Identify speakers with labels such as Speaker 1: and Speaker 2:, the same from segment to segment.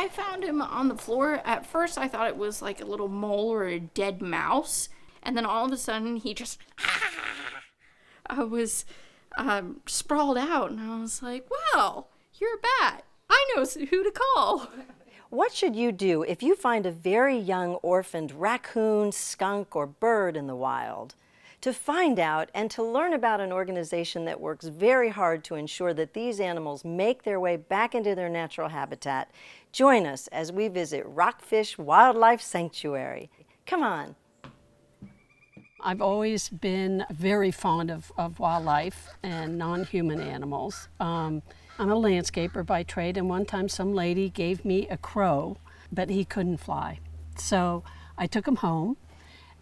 Speaker 1: I found him on the floor. At first, I thought it was like a little mole or a dead mouse. And then all of a sudden, he just, I was sprawled out. And I was like, well, you're a bat. I know who to call.
Speaker 2: What should you do if you find a very young orphaned raccoon, skunk, or bird in the wild? To find out and to learn about an organization that works very hard to ensure that these animals make their way back into their natural habitat, join us as we visit Rockfish Wildlife Sanctuary. Come on.
Speaker 3: I've always been very fond of wildlife and non-human animals. I'm a landscaper by trade, and one time some lady gave me a crow, but he couldn't fly. So I took him home,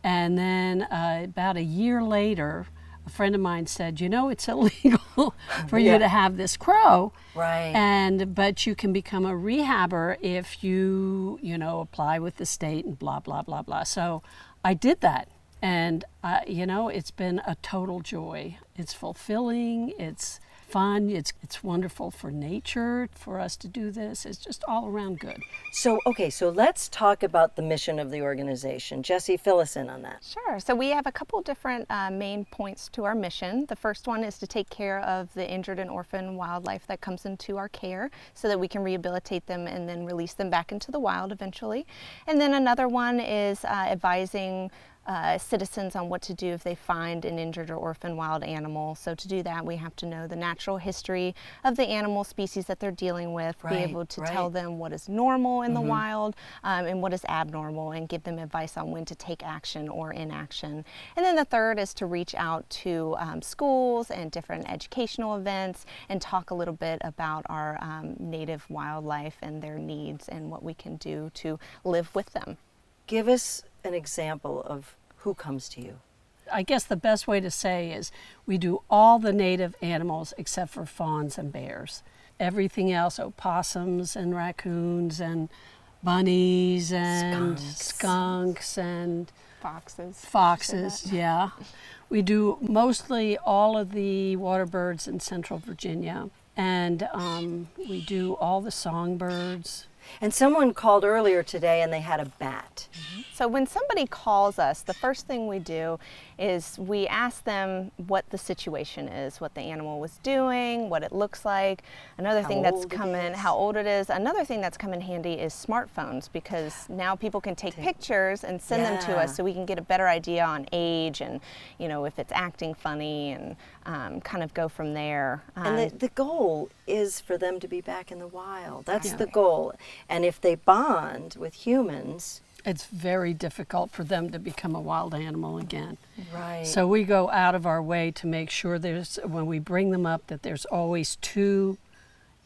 Speaker 3: and then about a year later, a friend of mine said, you know, it's illegal for you to have this crow.
Speaker 2: Right.
Speaker 3: But you can become a rehabber if you apply with the state and blah, blah, blah, blah. So I did that. And, it's been a total joy. It's fulfilling, it's fun, it's wonderful for nature, for us to do this. It's just all around good.
Speaker 2: So let's talk about the mission of the organization. Jessie, fill us in on that.
Speaker 4: Sure. So we have a couple different main points to our mission. The first one is to take care of the injured and orphaned wildlife that comes into our care so that we can rehabilitate them and then release them back into the wild eventually. And then another one is advising citizens on what to do if they find an injured or orphaned wild animal. So to do that, we have to know the natural history of the animal species that they're dealing with, be able to tell them what is normal in the wild and what is abnormal, and give them advice on when to take action or inaction. And then the third is to reach out to schools and different educational events and talk a little bit about our native wildlife and their needs and what we can do to live with them.
Speaker 2: Give us an example of who comes to you.
Speaker 3: I guess the best way to say is we do all the native animals except for fawns and bears. Everything else, possums and raccoons and bunnies and skunks and foxes, yeah. We do mostly all of the water birds in Central Virginia, and we do all the songbirds.
Speaker 2: And someone called earlier today and they had a bat.
Speaker 4: So when somebody calls us, the first thing we do is we ask them what the situation is, what the animal was doing, what it looks like. Another thing that's come in, how old it is. Another thing that's come in handy is smartphones, because now people can take pictures and send them to us so we can get a better idea on age and, if it's acting funny, and kind of go from there.
Speaker 2: And the goal is for them to be back in the wild. That's the goal. And if they bond with humans,
Speaker 3: it's very difficult for them to become a wild animal again.
Speaker 2: Right.
Speaker 3: So we go out of our way to make sure when we bring them up, that there's always two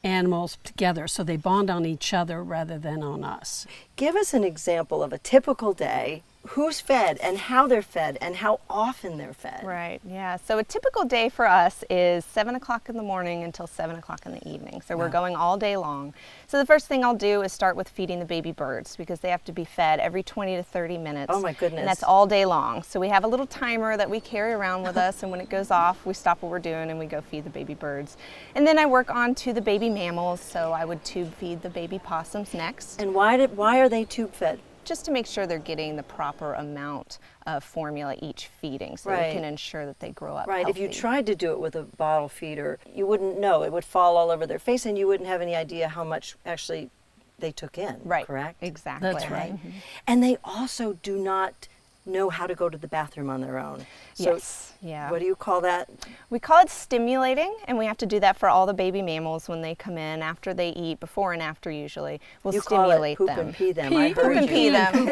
Speaker 3: animals together, so they bond on each other rather than on us.
Speaker 2: Give us an example of a typical day. Who's fed and how they're fed and how often they're fed.
Speaker 4: Right, yeah. So a typical day for us is 7 o'clock in the morning until 7 o'clock in the evening. So we're going all day long. So the first thing I'll do is start with feeding the baby birds, because they have to be fed every 20 to 30 minutes.
Speaker 2: Oh my goodness.
Speaker 4: And that's all day long. So we have a little timer that we carry around with us, and when it goes off, we stop what we're doing and we go feed the baby birds. And then I work on to the baby mammals, so I would tube feed the baby possums next.
Speaker 2: And why are they tube fed?
Speaker 4: Just to make sure they're getting the proper amount of formula each feeding, so we can ensure that they grow up healthy.
Speaker 2: If you tried to do it with a bottle feeder, you wouldn't know. It would fall all over their face, and you wouldn't have any idea how much actually they took in, correct?
Speaker 4: Exactly.
Speaker 3: That's right.
Speaker 4: Mm-hmm.
Speaker 2: And they also do not know how to go to the bathroom on their own. So
Speaker 4: Yes, yeah.
Speaker 2: What do you call that?
Speaker 4: We call it stimulating, and we have to do that for all the baby mammals when they come in, after they eat, before and after usually. We'll
Speaker 2: You
Speaker 4: stimulate
Speaker 2: call it poop
Speaker 4: them.
Speaker 2: and pee them.
Speaker 3: Pee,
Speaker 2: I heard
Speaker 4: Poop and
Speaker 2: you.
Speaker 4: pee them.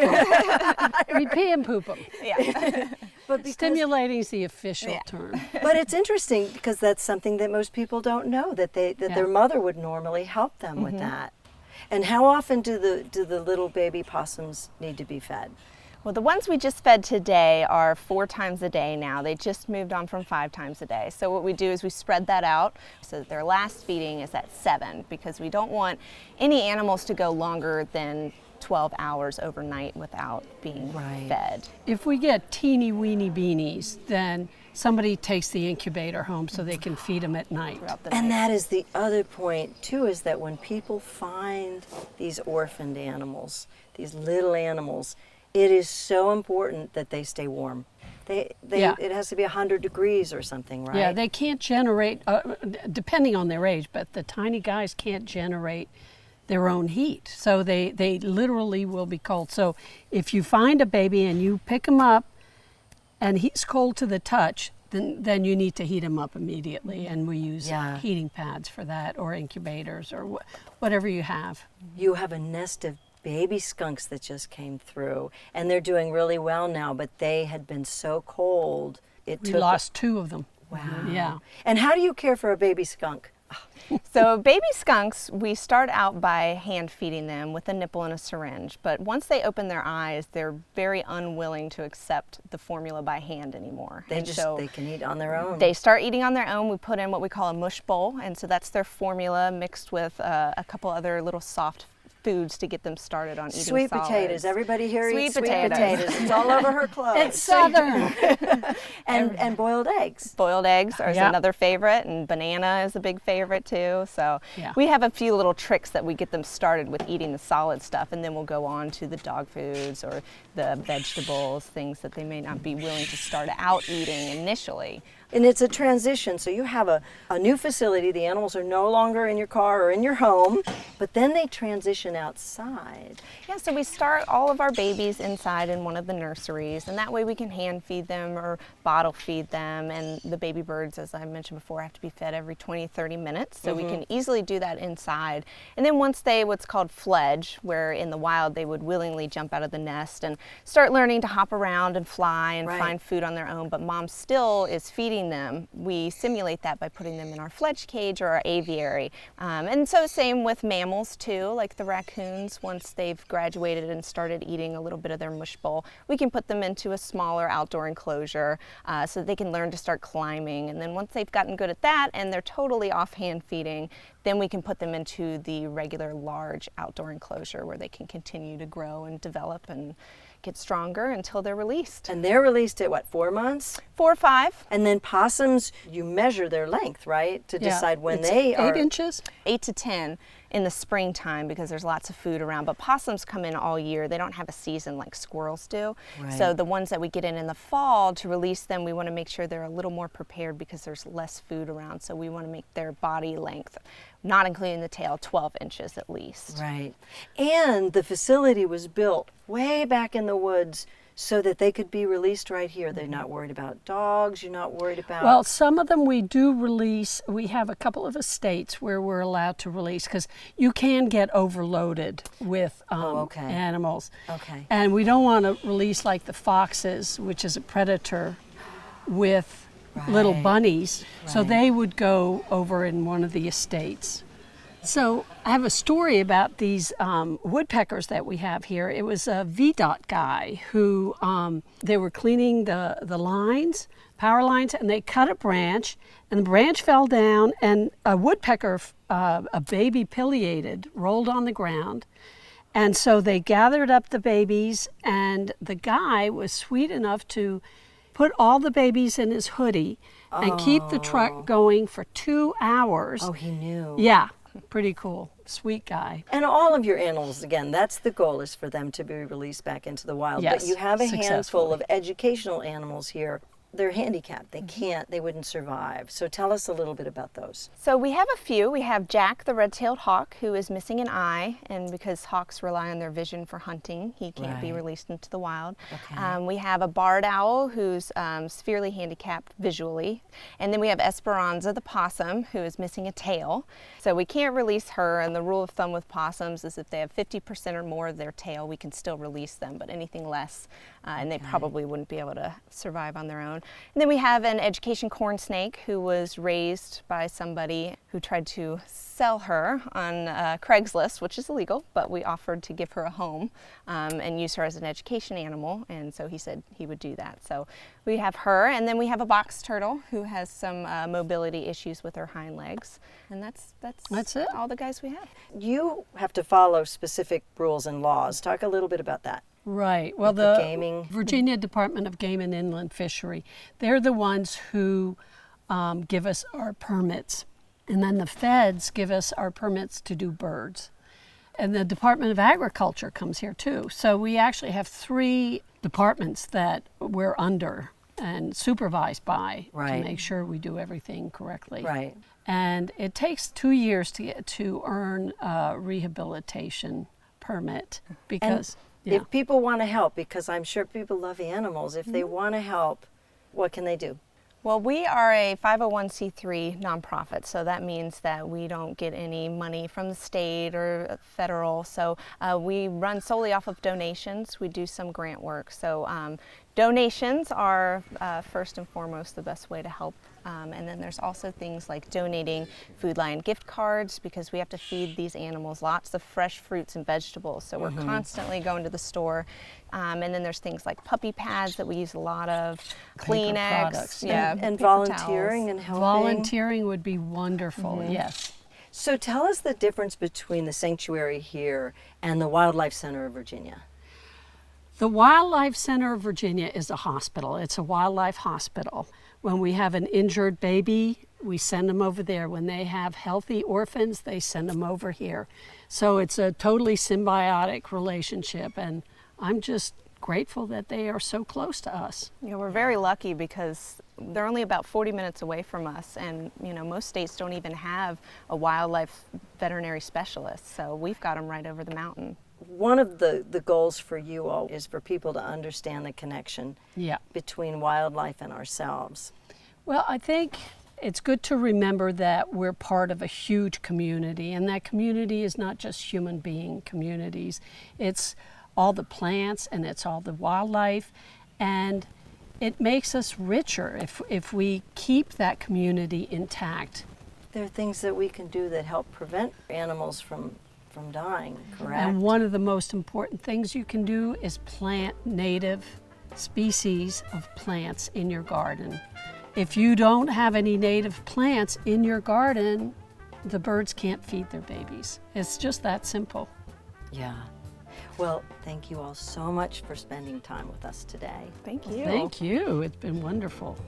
Speaker 3: We pee and poop them.
Speaker 4: Yeah.
Speaker 2: But
Speaker 3: Stimulating is the official term.
Speaker 2: But it's interesting because that's something that most people don't know, that their mother would normally help them with that. And how often do the little baby possums need to be fed?
Speaker 4: Well, the ones we just fed today are 4 times a day now. They just moved on from 5 times a day. So what we do is we spread that out so that their last feeding is at 7, because we don't want any animals to go longer than 12 hours overnight without being fed.
Speaker 3: If we get teeny weeny beanies, then somebody takes the incubator home so they can feed them at night.
Speaker 2: And that is the other point too, is that when people find these orphaned animals, these little animals, it is so important that they stay warm. It has to be 100 degrees or something, right?
Speaker 3: Yeah, they can't generate, depending on their age, but the tiny guys can't generate their own heat. So they literally will be cold. So if you find a baby and you pick him up and he's cold to the touch, then you need to heat him up immediately. And we use heating pads for that, or incubators, or whatever you have.
Speaker 2: You have a nest of baby skunks that just came through, and they're doing really well now, but they had been so cold.
Speaker 3: We lost 2 of them.
Speaker 2: Wow.
Speaker 3: Yeah.
Speaker 2: And how do you care for a baby skunk?
Speaker 4: So baby skunks, we start out by hand feeding them with a nipple and a syringe, but once they open their eyes, they're very unwilling to accept the formula by hand anymore.
Speaker 2: They can eat on their own.
Speaker 4: They start eating on their own. We put in what we call a mush bowl, and so that's their formula mixed with a couple other little soft foods to get them started on eating
Speaker 2: sweet
Speaker 4: solids.
Speaker 2: Potatoes. Everybody here eats
Speaker 4: Sweet
Speaker 2: sweet
Speaker 4: potatoes.
Speaker 2: It's all over her clothes.
Speaker 3: It's Southern.
Speaker 2: and boiled eggs.
Speaker 4: Boiled eggs is another favorite, and banana is a big favorite too. So we have a few little tricks that we get them started with eating the solid stuff, and then we'll go on to the dog foods or the vegetables, things that they may not be willing to start out eating initially.
Speaker 2: And it's a transition. So you have a new facility. The animals are no longer in your car or in your home, but then they transition outside.
Speaker 4: Yeah, so we start all of our babies inside in one of the nurseries, and that way we can hand feed them or bottle feed them. And the baby birds, as I mentioned before, have to be fed every 20-30 minutes. So we can easily do that inside. And then once they what's called fledge, where in the wild they would willingly jump out of the nest and start learning to hop around and fly and find food on their own, but mom still is feeding them. We simulate that by putting them in our fledge cage or our aviary. And so same with mammals too, like the raccoons. Once they've graduated and started eating a little bit of their mush bowl, we can put them into a smaller outdoor enclosure so that they can learn to start climbing. And then once they've gotten good at that and they're totally off hand feeding, then we can put them into the regular large outdoor enclosure where they can continue to grow and develop and get stronger until they're released.
Speaker 2: And they're released at what, 4 months?
Speaker 4: 4 or 5.
Speaker 2: And then possums, you measure their length, right? To decide when
Speaker 3: it's
Speaker 2: they are
Speaker 3: 8 inches?
Speaker 4: 8 to 10 in the springtime because there's lots of food around. But possums come in all year. They don't have a season like squirrels do.
Speaker 2: Right.
Speaker 4: So the ones that we get in the fall to release them, we want to make sure they're a little more prepared because there's less food around. So we want to make their body length, not including the tail, 12 inches at least.
Speaker 2: Right. And the facility was built way back in the woods so that they could be released right here. They're not worried about dogs. You're not worried about...
Speaker 3: Well, some of them we do release. We have a couple of estates where we're allowed to release because you can get overloaded with animals.
Speaker 2: Okay.
Speaker 3: And we don't want to release like the foxes, which is a predator, with little bunnies. So they would go over in one of the estates. So I have a story about these woodpeckers that we have here. It was a VDOT guy who, they were cleaning the lines, power lines, and they cut a branch, and the branch fell down, and a woodpecker, a baby pileated, rolled on the ground. And so they gathered up the babies, and the guy was sweet enough to put all the babies in his hoodie and keep the truck going for 2 hours.
Speaker 2: Oh, he knew.
Speaker 3: Yeah. Pretty cool. Sweet guy.
Speaker 2: And all of your animals, again, that's the goal, is for them to be released back into the wild.
Speaker 3: Yes,
Speaker 2: but you have a handful
Speaker 3: successfully.
Speaker 2: of educational animals here. They're handicapped. They wouldn't survive. So tell us a little bit about those.
Speaker 4: So we have a few. We have Jack, the red-tailed hawk, who is missing an eye, and because hawks rely on their vision for hunting, he can't be released into the wild.
Speaker 2: Okay.
Speaker 4: We have a barred owl who's severely handicapped visually, and then we have Esperanza, the possum, who is missing a tail. So we can't release her, and the rule of thumb with possums is if they have 50% or more of their tail, we can still release them, but anything less, and they probably wouldn't be able to survive on their own. And then we have an education corn snake who was raised by somebody who tried to sell her on Craigslist, which is illegal, but we offered to give her a home and use her as an education animal, and so he said he would do that. So we have her, and then we have a box turtle who has some mobility issues with her hind legs, and that's it. All the guys we have.
Speaker 2: You have to follow specific rules and laws. Talk a little bit about that.
Speaker 3: Right. Well,
Speaker 2: the
Speaker 3: the
Speaker 2: gaming.
Speaker 3: Virginia Department of Game and Inland Fishery, they're the ones who give us our permits. And then the feds give us our permits to do birds. And the Department of Agriculture comes here too. So we actually have 3 departments that we're under and supervised by
Speaker 2: Right.
Speaker 3: to make sure we do everything correctly.
Speaker 2: Right.
Speaker 3: And it takes 2 years to earn a rehabilitation permit because
Speaker 2: If people want to help, because I'm sure people love animals, if they want to help, what can they do?
Speaker 4: Well, we are a 501c3 nonprofit, so that means that we don't get any money from the state or federal. So we run solely off of donations. We do some grant work. So donations are first and foremost the best way to help. And then there's also things like donating Food Lion gift cards, because we have to feed these animals lots of fresh fruits and vegetables. So we're constantly going to the store. And then there's things like puppy pads that we use a lot of, Kleenex,
Speaker 3: products.
Speaker 4: yeah,
Speaker 2: And
Speaker 4: paper
Speaker 2: volunteering
Speaker 4: towels.
Speaker 2: and helping.
Speaker 3: volunteering would be wonderful, yes.
Speaker 2: So tell us the difference between the sanctuary here and the Wildlife Center of Virginia.
Speaker 3: The Wildlife Center of Virginia is a hospital. It's a wildlife hospital. When we have an injured baby, we send them over there. When they have healthy orphans, they send them over here. So it's a totally symbiotic relationship, and I'm just grateful that they are so close to us.
Speaker 4: Yeah, we're very lucky because they're only about 40 minutes away from us, and most states don't even have a wildlife veterinary specialist, so we've got them right over the mountain.
Speaker 2: One of the goals for you all is for people to understand the connection
Speaker 3: Yeah.
Speaker 2: between wildlife and ourselves.
Speaker 3: Well, I think it's good to remember that we're part of a huge community, and that community is not just human being communities. It's all the plants and it's all the wildlife, and it makes us richer if we keep that community intact.
Speaker 2: There are things that we can do that help prevent animals from dying, correct?
Speaker 3: And one of the most important things you can do is plant native species of plants in your garden. If you don't have any native plants in your garden, the birds can't feed their babies. It's just that simple.
Speaker 2: Yeah. Well, thank you all so much for spending time with us today.
Speaker 4: Thank you.
Speaker 3: Thank you. It's been wonderful.